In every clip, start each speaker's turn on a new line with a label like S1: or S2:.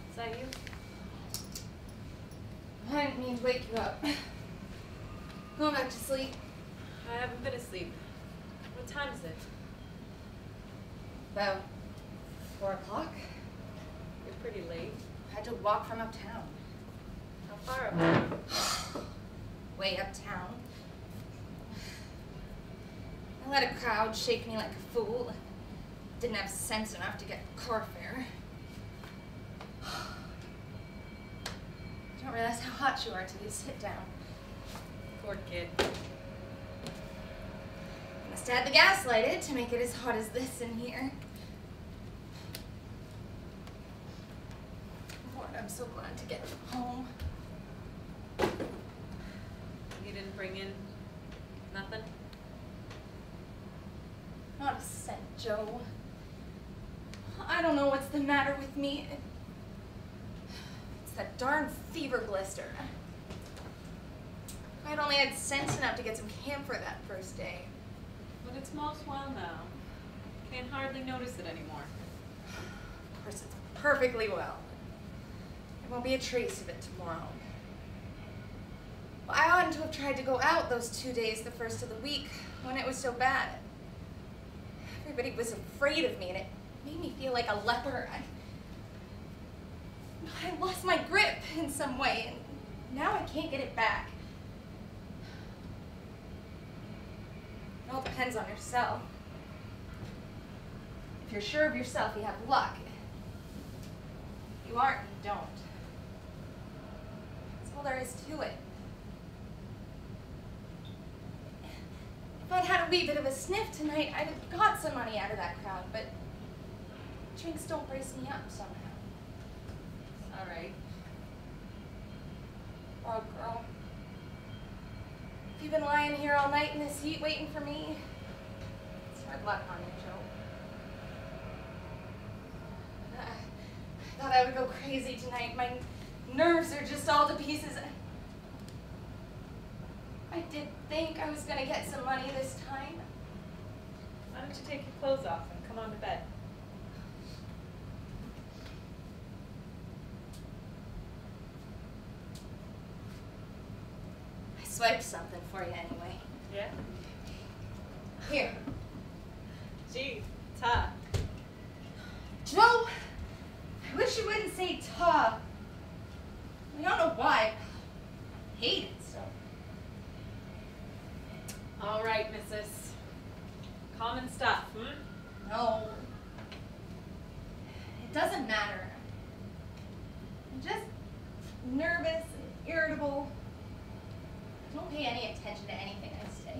S1: Is that you?
S2: I didn't mean to wake you up. Go back to sleep.
S1: I haven't been asleep. What time is it?
S2: About 4 o'clock.
S1: You're pretty late.
S2: I had to walk from uptown.
S1: How far uptown?
S2: Way uptown. I let a crowd shake me like a fool. Didn't have sense enough to get car fare. You don't realize how hot you are till you sit down.
S1: Poor kid.
S2: Must have had the gas lighted to make it as hot as this in here. Lord, I'm so glad to get home.
S1: You didn't bring in nothing?
S2: Not a cent, Joe. I don't know what's the matter with me. It's that darn fever blister. If I'd only had sense enough to get some camphor that first day.
S1: But it's most well now. Can't hardly notice it anymore.
S2: Of course, it's perfectly well. There won't be a trace of it tomorrow. Well, I oughtn't to have tried to go out those 2 days the first of the week when it was so bad. Everybody was afraid of me and it made me feel like a leper. I lost my grip in some way and now I can't get it back. It all depends on yourself. If you're sure of yourself, you have luck. If you aren't, you don't. That's all there is to it. If I'd had a wee bit of a sniff tonight, I'd have got some money out of that crowd, but drinks don't brace me up somehow.
S1: All right.
S2: Oh, girl. If you've been lying here all night in this heat waiting for me, it's hard luck on you, Joe. I thought I would go crazy tonight. My nerves are just all to pieces. I did think I was going to get some money this time.
S1: Why don't you take your clothes off and come on to bed?
S2: I swiped something for you anyway.
S1: Yeah?
S2: Here.
S1: Gee, ta.
S2: Joe, I wish you wouldn't say ta. I don't know why. I hate it so.
S1: All right, missus. Common stuff,
S2: No. It doesn't matter. I'm just nervous and irritable. Don't pay any attention to anything I say.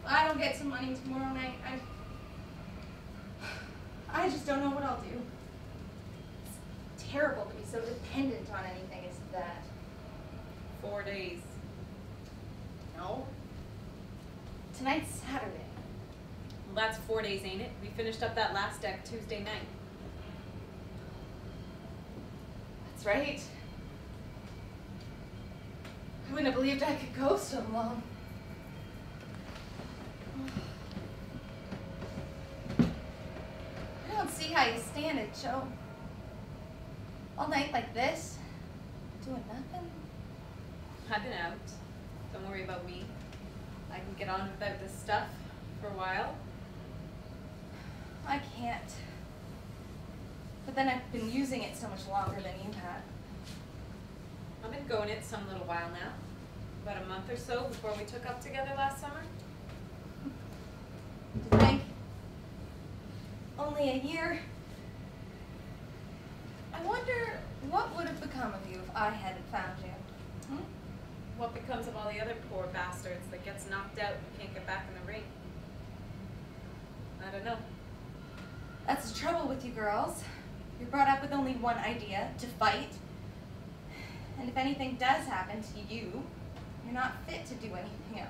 S2: If I don't get some money tomorrow night, I just don't know what I'll do. It's terrible to be so dependent on anything as that.
S1: 4 days.
S2: No. Tonight's Saturday.
S1: Well, that's 4 days, ain't it? We finished up that last deck Tuesday night.
S2: That's right. I wouldn't have believed I could go so long. I don't see how you stand it, Joe. All night like this, doing nothing.
S1: I've been out. Don't worry about me. I can get on without this stuff for a while.
S2: I can't. But then I've been using it so much longer than you have.
S1: I've been going it some little while now. About a month or so before we took up together last summer.
S2: To think, only a year. I wonder what would have become of you if I hadn't found you. Hmm?
S1: What becomes of all the other poor bastards that gets knocked out and can't get back in the ring? I don't know.
S2: That's the trouble with you girls. You're brought up with only one idea, to fight. And if anything does happen to you, you're not fit to do anything else.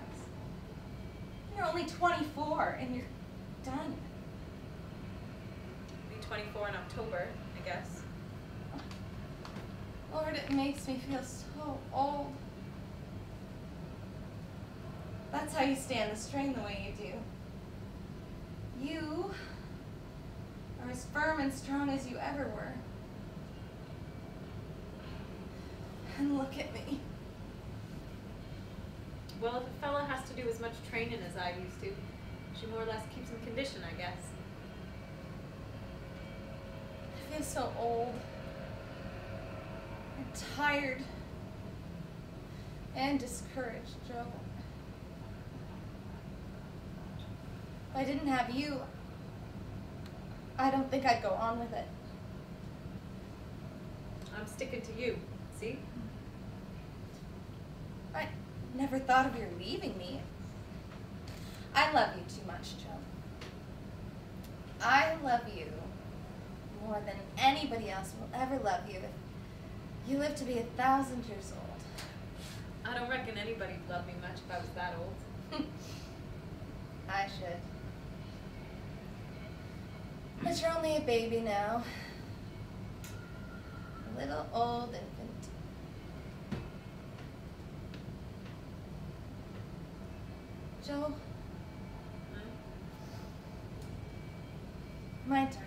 S2: You're only 24 and you're done.
S1: I'll be 24 in October, I guess.
S2: Lord, it makes me feel so old. That's how you stand the strain the way you do. You are as firm and strong as you ever were. And look at me.
S1: Well, if a fella has to do as much training as I used to, she more or less keeps in condition, I guess.
S2: I feel so old. I'm tired. And discouraged, Joe. If I didn't have you, I don't think I'd go on with it.
S1: I'm sticking to you, see?
S2: I never thought of your leaving me. I love you too much, Joe. I love you more than anybody else will ever love you if you live to be 1,000 years old.
S1: I don't reckon anybody'd love me much if I was that old.
S2: I should. But you're only a baby now. A little old infant. Joe? My darling.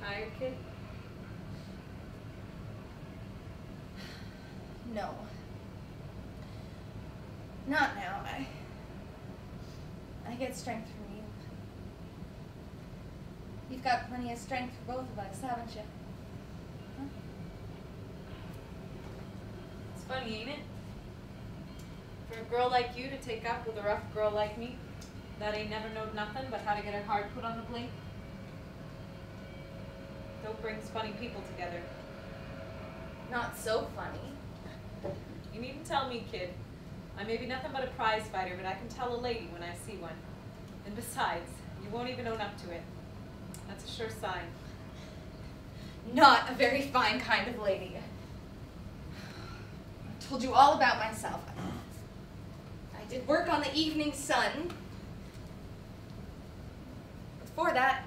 S1: Tired, kid?
S2: No. Not now. I get strength from you. You've got plenty of strength for both of us, haven't you? Huh?
S1: It's funny, ain't it? For a girl like you to take up with a rough girl like me, that ain't never knowed nothing but how to get her heart put on the blink. Dope brings funny people together.
S2: Not so funny.
S1: You needn't tell me, kid. I may be nothing but a prize fighter, but I can tell a lady when I see one. And besides, you won't even own up to it. That's a sure sign.
S2: Not a very fine kind of lady. I told you all about myself. I did work on the Evening Sun. Before that,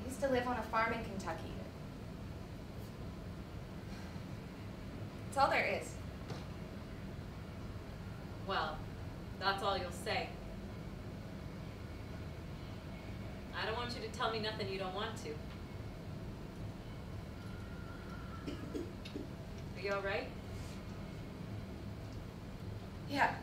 S2: I used to live on a farm in Kentucky. That's all there is.
S1: Well, that's all you'll say. I don't want you to tell me nothing you don't want to. Are you all right?
S2: Yeah.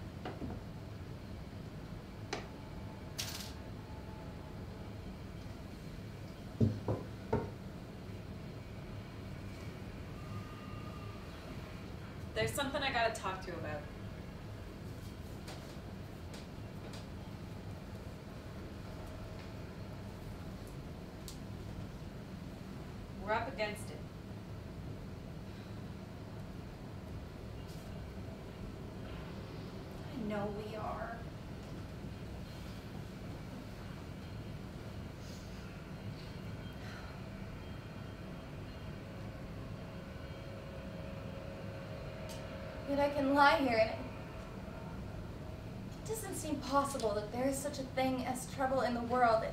S1: There's something I gotta talk to you about. We're up against it.
S2: I know we are. Yet I can lie here and it doesn't seem possible that there is such a thing as trouble in the world.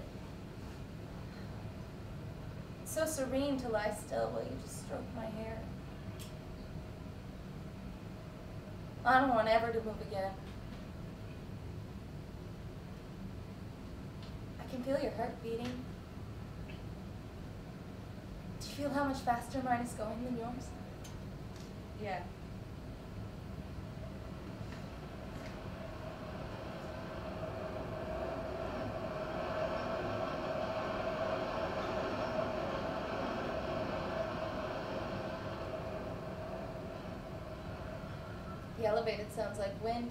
S2: It's so serene to lie still while you just stroke my hair. I don't want ever to move again. I can feel your heart beating. Do you feel how much faster mine is going than yours?
S1: Yeah.
S2: The elevated sounds like wind.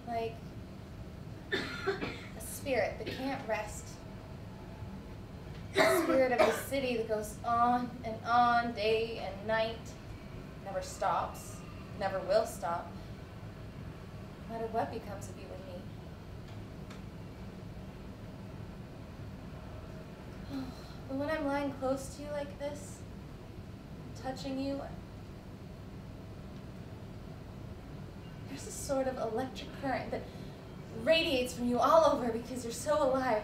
S2: Like a spirit that can't rest. The spirit of the city that goes on and on, day and night. Never stops, never will stop. No matter what becomes of you and me. But when I'm lying close to you like this, touching you, there's a sort of electric current that radiates from you all over because you're so alive.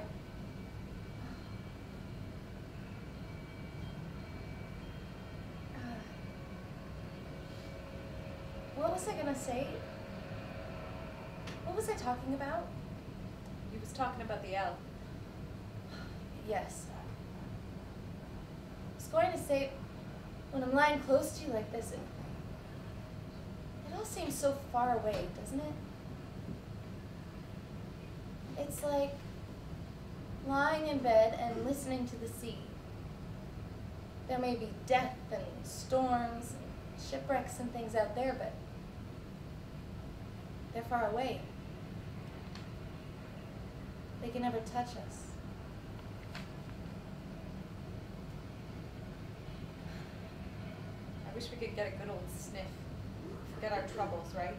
S2: What was I gonna say? What was I talking about?
S1: He was talking about the L.
S2: Yes. I was going to say, when I'm lying close to you like this, it all seems so far away, doesn't it? It's like lying in bed and listening to the sea. There may be death and storms and shipwrecks and things out there, but they're far away. They can never touch us.
S1: I wish we could get a good old sniff. Forget our troubles, right?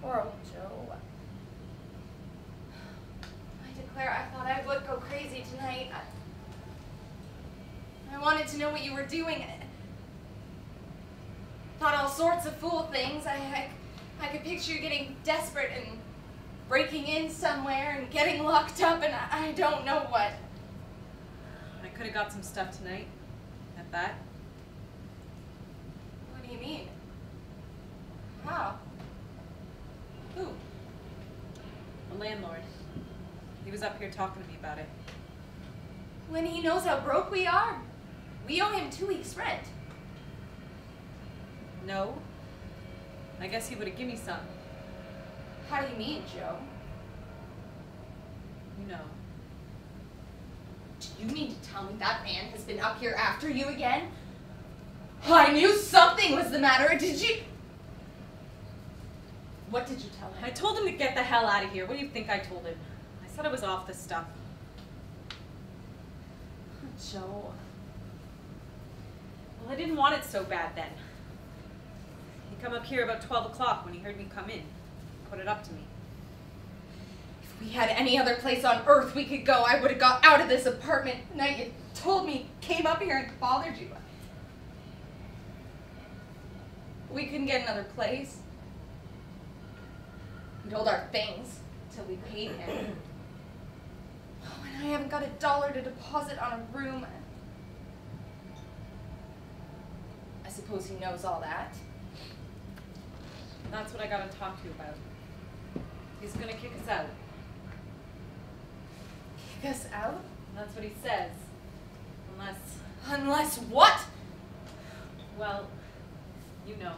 S2: Poor old Joe. I declare, I thought I would go crazy tonight. I wanted to know what you were doing. Thought all sorts of fool things. I could picture you getting desperate and breaking in somewhere and getting locked up and I don't know what.
S1: I could have got some stuff tonight. At that.
S2: What do you mean? How?
S1: Who? The landlord. He was up here talking to me about it.
S2: When he knows how broke we are, we owe him 2 weeks' rent.
S1: No. I guess he would have given me some.
S2: How do you mean, Joe?
S1: You know.
S2: Do you mean to tell me that man has been up here after you again? I knew something was the matter. Did you? What did you tell him?
S1: I told him to get the hell out of here. What do you think I told him? I said I was off this stuff.
S2: Joe.
S1: Well, I didn't want it so bad then. He come up here about 12 o'clock when he heard me come in. Put it up to me.
S2: If we had any other place on earth we could go, I would have got out of this apartment. Now you told me, came up here and bothered you. We couldn't get another place. We'd hold our things till we paid him. Oh, and I haven't got $1 to deposit on a room. I suppose he knows all that.
S1: That's what I gotta talk to you about. He's gonna kick us out.
S2: Kick us out?
S1: That's what he says. Unless,
S2: Unless what?
S1: well, you know.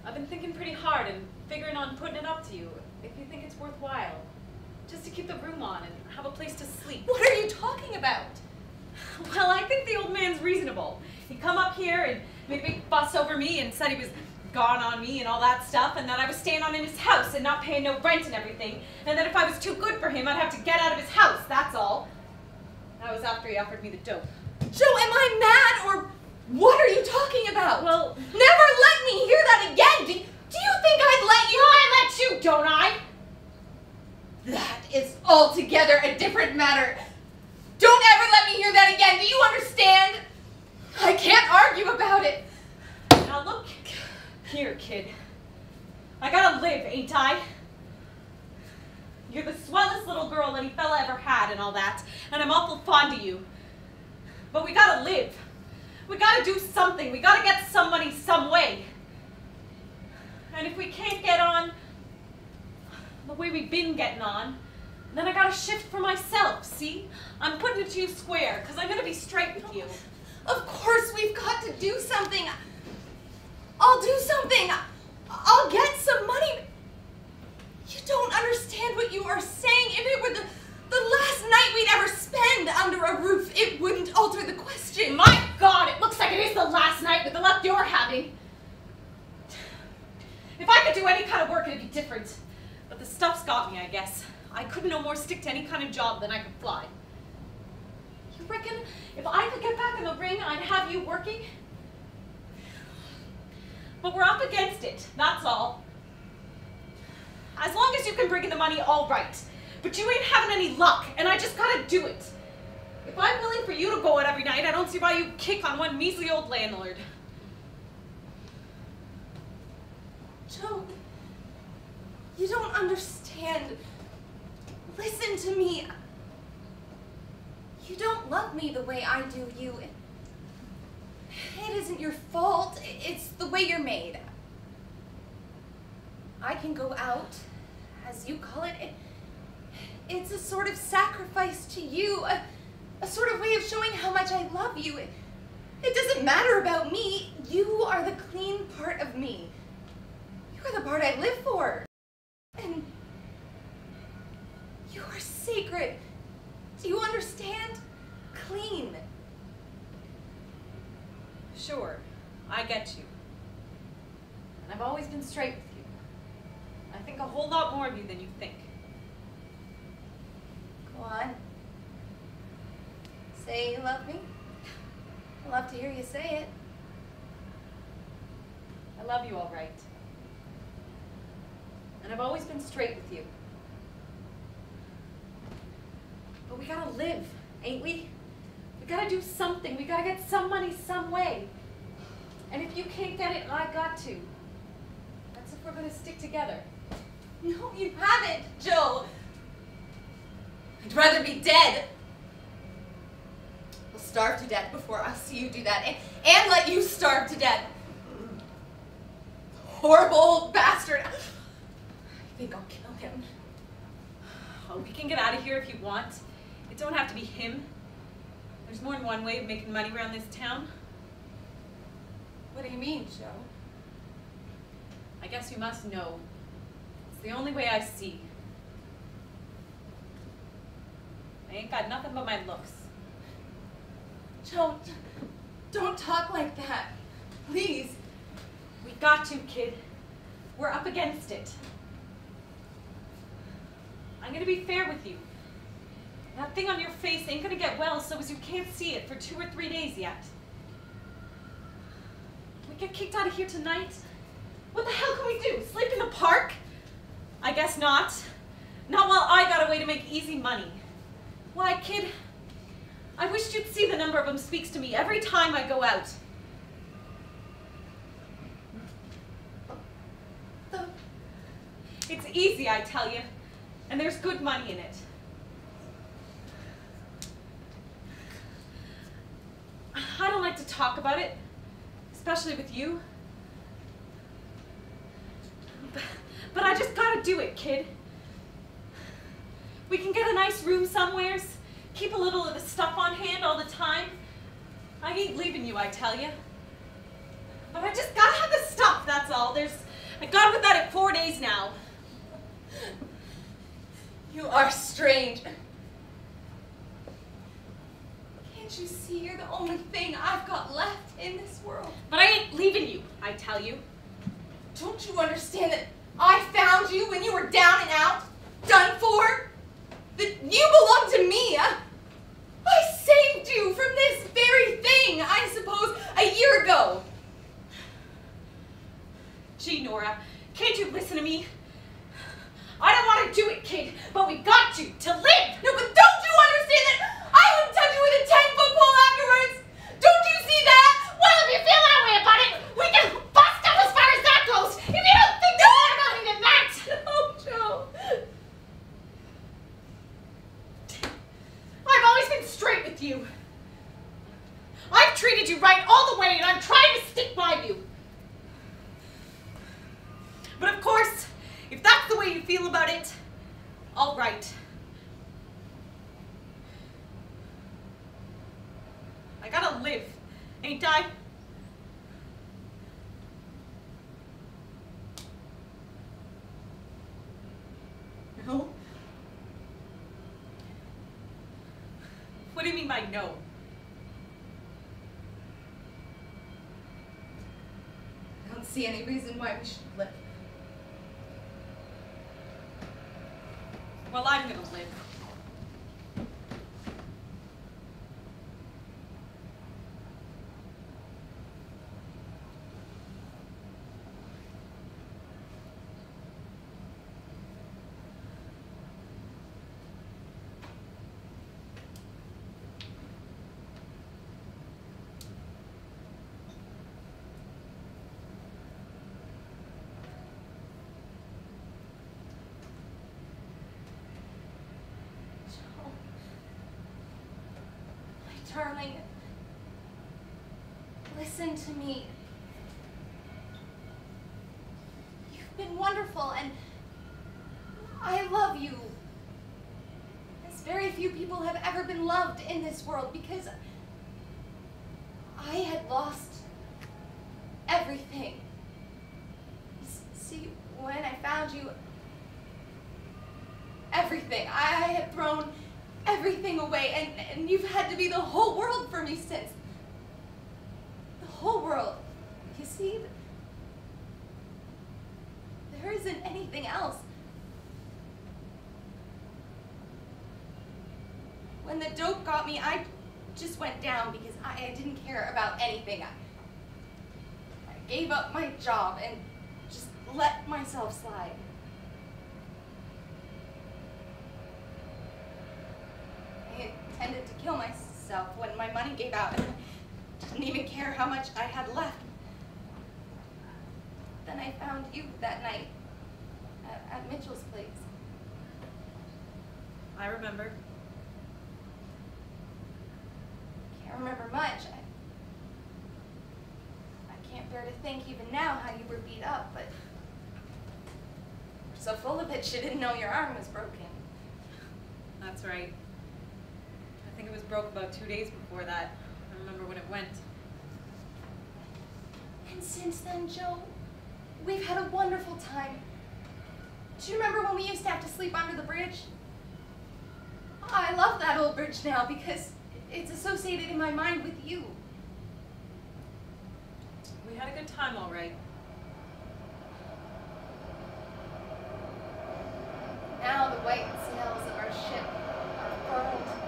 S1: I've been thinking pretty hard and figuring on putting it up to you, if you think it's worthwhile. Just to keep the room on and have a place to sleep.
S2: What are you talking about?
S1: Well, I think the old man's reasonable. He come up here and made a big fuss over me and said he was gone on me and all that stuff, and that I was staying on in his house and not paying no rent and everything, and that if I was too good for him, I'd have to get out of his house, that's all. That was after he offered me the dope.
S2: Joe, am I mad or what are you talking about?
S1: Well,
S2: never let me hear that again. Do you think I'd let you?
S1: I let you, don't I?
S2: That is altogether a different matter. Don't ever let me hear that again. Do you understand? I can't argue about it.
S1: Now look here, kid. I gotta live, ain't I? You're the swellest little girl any fella ever had and all that, and I'm awful fond of you. But we gotta live. We gotta do something. We gotta get some money some way. And if we can't get on the way we've been getting on, then I gotta shift for myself, see? I'm putting it to you square, because I'm gonna be straight with you.
S2: Of course we've got to do something. I'll do something. I'll get some money. You don't understand what you are saying. If it were the last night we'd ever spend under a roof, it wouldn't alter the question.
S1: My God, it looks like it I could do any kind of work, it'd be different. But the stuff's got me, I guess. I couldn't no more stick to any kind of job than I could fly. You reckon if I could get back in the ring, I'd have you working? But we're up against it, that's all. As long as you can bring in the money, all right. But you ain't having any luck, and I just gotta do it. If I'm willing for you to go out every night, I don't see why you kick on one measly old landlord.
S2: Joe, you don't understand. Listen to me. You don't love me the way I do you. It isn't your fault. It's the way you're made. I can go out, as you call it. It's a sort of sacrifice to you, a sort of way of showing how much I love you. It doesn't matter about me. You are the clean part of me. You are the part I live for. And you are sacred. Do you understand? Clean.
S1: Sure, I get you. And I've always been straight with you. I think a whole lot more of you than you think.
S2: Go on. Say you love me. I'd love to hear you say it.
S1: I love you all right. And I've always been straight with you. But we gotta live, ain't we? We gotta do something. We gotta get some money some way. And if you can't get it, I got to. That's if we're gonna stick together.
S2: No, you haven't, Joe. I'd rather be dead. I'll starve to death before I'll see you do that, and let you starve to death. Horrible old bastard. I think I'll kill him.
S1: Oh, we can get out of here if you want. It don't have to be him. There's more than one way of making money around this town.
S2: What do you mean, Joe?
S1: I guess you must know. It's the only way I see. I ain't got nothing but my looks.
S2: Joe, don't talk like that. Please.
S1: We got to, kid. We're up against it. I'm gonna be fair with you. That thing on your face ain't gonna get well so as you can't see it for 2 or 3 days yet. We get kicked out of here tonight? What the hell can we do? Sleep in the park? I guess not. Not while I got a way to make easy money. Why, kid, I wish you'd see the number of them speaks to me every time I go out. It's easy, I tell you, and there's good money in it. I don't like to talk about it, especially with you. But I just gotta do it, kid. We can get a nice room somewheres, keep a little of the stuff on hand all the time. I ain't leaving you, I tell you. But I just gotta have the stuff, that's all. I got it without it 4 days now.
S2: You are strange. Can't you see you're the only thing I've got left in this world?
S1: But I ain't leaving you, I tell you.
S2: Don't you understand that I found you when you were down and out, done for? That you belong to me? I saved you from this very thing, I suppose, a year ago.
S1: Gee, Nora, can't you listen to me? I don't want to do it, kid, but we got to live!
S2: No, but don't you understand that I wouldn't touch you with a 10-foot pole afterwards? Don't you see that?
S1: Well, if you feel that way about it, we can bust up as far as that goes! If you don't think there's more about me than that!
S2: Oh, Joe.
S1: I've always been straight with you. I've treated you right all the way, and I'm trying to stick by you. But of course, if that's the way you feel about it, all right. I gotta live, ain't I? No? What do you mean by no?
S2: I don't see any reason why we should live.
S1: Well, I'm gonna live.
S2: Darling, listen to me. You've been wonderful, and I love you. As very few people have ever been loved in this world, because I had lost everything. See, when I found you, everything. I had thrown everything away, and you've had to be the whole world for me since. The whole world. You see, there isn't anything else. When the dope got me, I just went down because I didn't care about anything. I gave up my job and just let myself slide. I intended to kill myself when my money gave out, and I didn't even care how much I had left. Then I found you that night at Mitchell's place.
S1: I remember.
S2: Can't remember much. I can't bear to think even now how you were beat up, but you're so full of it you didn't know your arm was broken.
S1: That's right. I think it was broke about 2 days before that. I remember when it went.
S2: And since then, Joe, we've had a wonderful time. Do you remember when we used to have to sleep under the bridge? I love that old bridge now because it's associated in my mind with you.
S1: We had a good time, all right.
S2: Now the white sails of our ship are furled.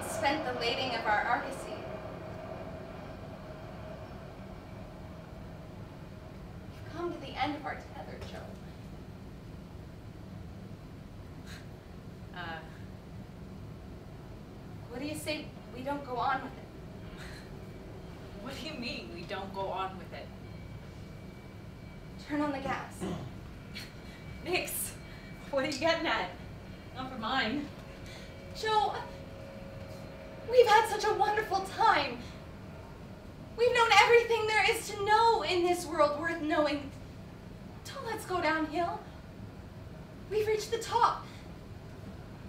S2: Spent the lading of our argosy. We've come to the end of our tether, Joe. What do you say we don't go on with it?
S1: What do you mean we don't go on with it?
S2: Turn on the gas.
S1: Nix, what are you getting at? Not for mine.
S2: Joe, we've had such a wonderful time. We've known everything there is to know in this world worth knowing. Don't let's go downhill. We've reached the top.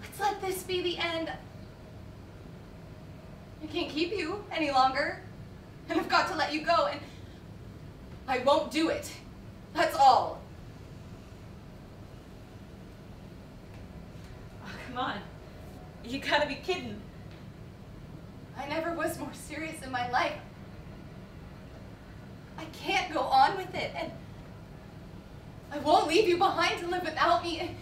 S2: Let's let this be the end. I can't keep you any longer, and I've got to let you go, and I won't do it. That's all.
S1: Oh, come on. You gotta be kidding.
S2: I never was more serious in my life. I can't go on with it, and I won't leave you behind to live without me.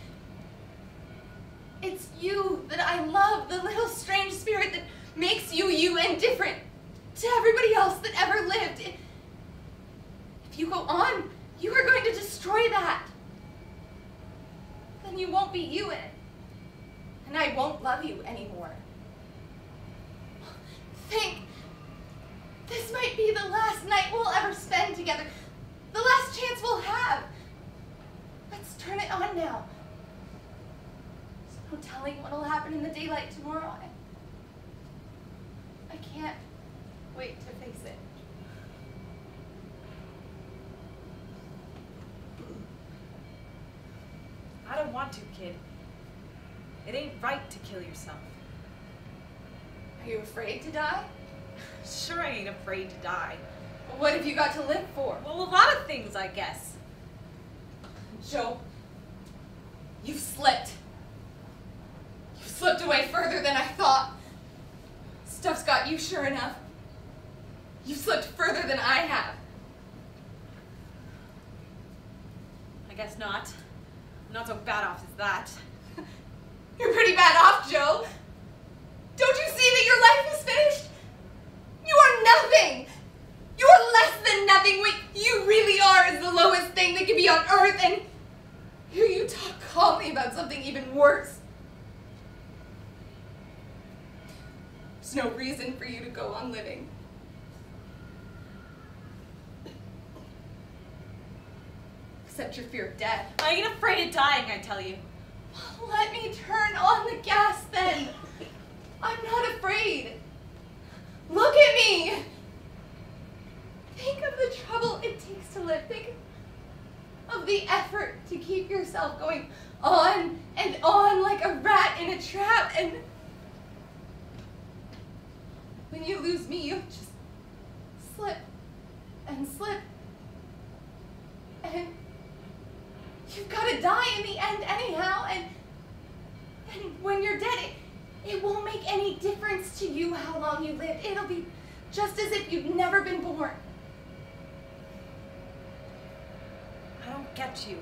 S2: It's you that I love, the little strange spirit that makes you you and different to everybody else that ever lived. If you go on, you are going to destroy that. Then you won't be you, and I won't love you anymore. Think, this might be the last night we'll ever spend together, the last chance we'll have. Let's turn it on now. There's no telling what'll happen in the daylight tomorrow. I can't wait to face it.
S1: I don't want to, kid. It ain't right to kill yourself.
S2: Are you afraid to die?
S1: Sure, I ain't afraid to die.
S2: Well, what have you got to live for?
S1: Well, a lot of things, I guess.
S2: Joe, you've slipped. You've slipped away further than I thought. Stuff's got you sure enough. You've slipped further than I have.
S1: I guess not. I'm not so bad off as that.
S2: You're pretty bad off, Joe. Don't you see that your life is finished? You are nothing. You are less than nothing. What you really are is the lowest thing that can be on earth, and here you talk calmly about something even worse. There's no reason for you to go on living. Except your fear of death.
S1: I ain't afraid of dying, I tell you.
S2: Let me turn on the gas then. I'm not afraid. Look at me. Think of the trouble it takes to live. Think of the effort to keep yourself going on and on like a rat in a trap. And when you lose me, you just slip and slip. And you've got to die in the end anyhow. And when you're dead, it won't make any difference to you how long you lived. It'll be just as if you'd never been born.
S1: I don't get you.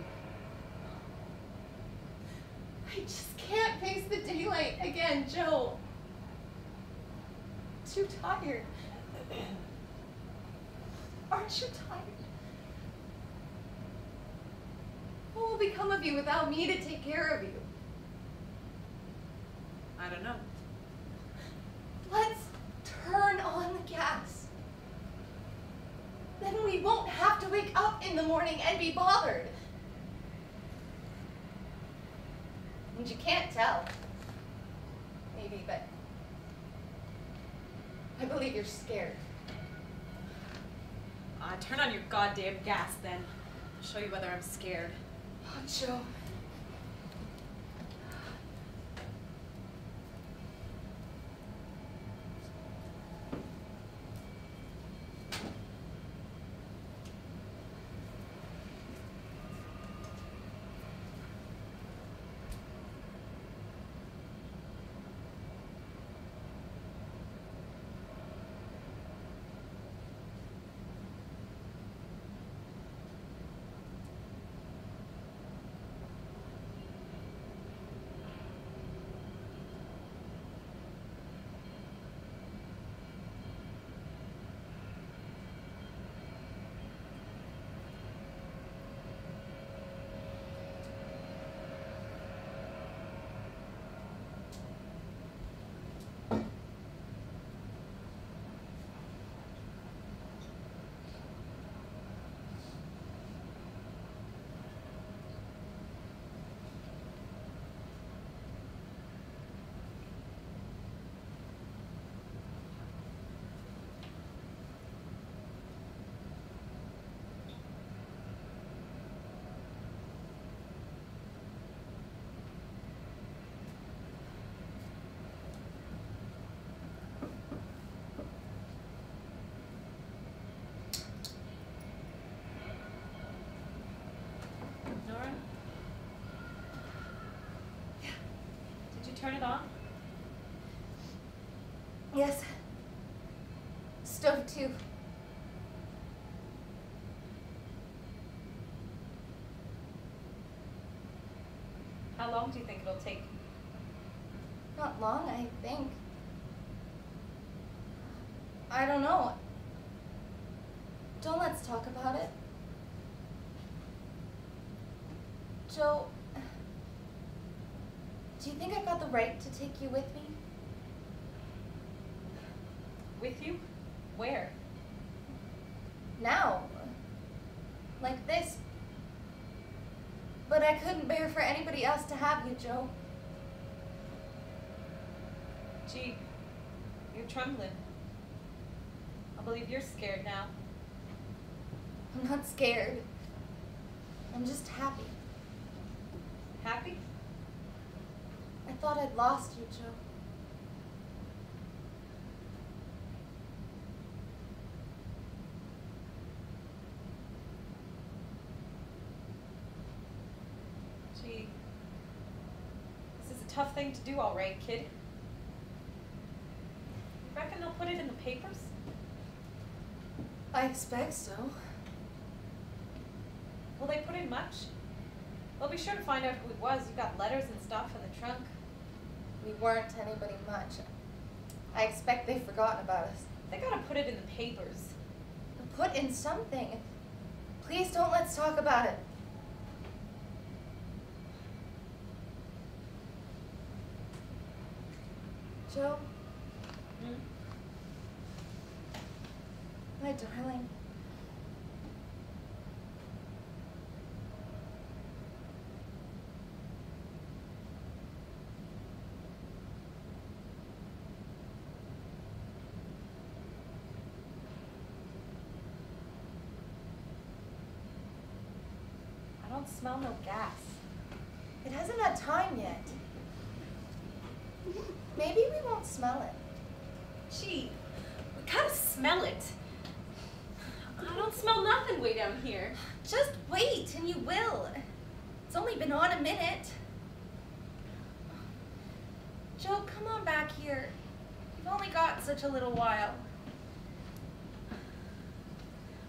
S2: I just can't face the daylight again, Joe. Too tired. Aren't you tired? What will become of you without me to take care of you?
S1: I don't know.
S2: Let's turn on the gas. Then we won't have to wake up in the morning and be bothered. And you can't tell. Maybe, but I believe you're scared.
S1: Turn on your goddamn gas then. I'll show you whether I'm scared.
S2: Oh, Joe.
S1: Turn it on?
S2: Yes. Stove too.
S1: How long do you think it'll take?
S2: Not long, I think. I don't know. Don't let's talk about it. Joe, do you think I've got the right to take you with me?
S1: With you? Where?
S2: Now. Like this. But I couldn't bear for anybody else to have you, Joe.
S1: Gee, you're trembling. I believe you're scared now.
S2: I'm not scared. I'm just happy.
S1: Happy?
S2: I thought I'd lost you, Joe.
S1: Gee, this is a tough thing to do, all right, kid. You reckon they'll put it in the papers?
S2: I expect so.
S1: Will they put in much? Well, be sure to find out who it was. You got letters and stuff in the trunk.
S2: We weren't anybody much. I expect they've forgotten about us.
S1: They gotta put it in the papers.
S2: Put in something. Please don't let's talk about it. Joe? My darling.
S1: I don't smell no gas.
S2: It hasn't had time yet. Maybe we won't smell it.
S1: Gee, we gotta smell it. I don't smell nothing way down here.
S2: Just wait and you will. It's only been on a minute. Joe, come on back here. You've only got such a little while.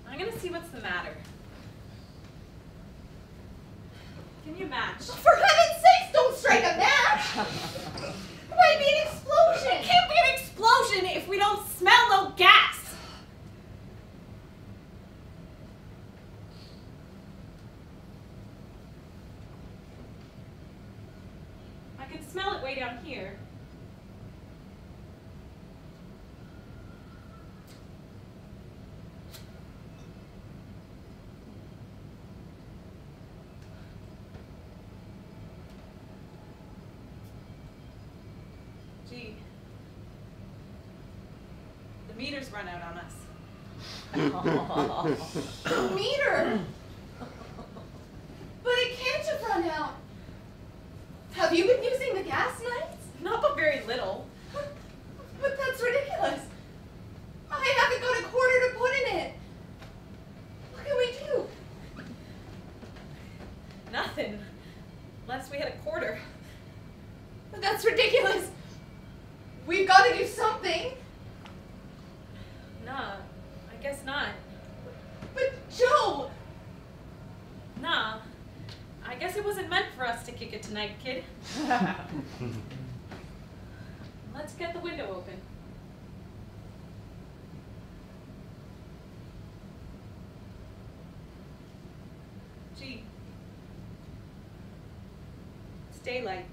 S1: I'm gonna see what's the matter. Give me a match.
S2: For heaven's sakes, don't strike a match! It might be an explosion!
S1: It can't be an explosion if we don't smell no gas! I can smell it way down here. Gee, the meter's run out on us.
S2: The meter! But it can't have run out. Have you been using the gas knives?
S1: Not but very little.
S2: But that's ridiculous. I haven't got a quarter to put in it. What can we do?
S1: Nothing. Unless we had a quarter.
S2: But that's ridiculous. We've got to do something.
S1: Nah, I guess not.
S2: But Joe!
S1: Nah, I guess it wasn't meant for us to kick it tonight, kid. Let's get the window open. Gee. It's daylight.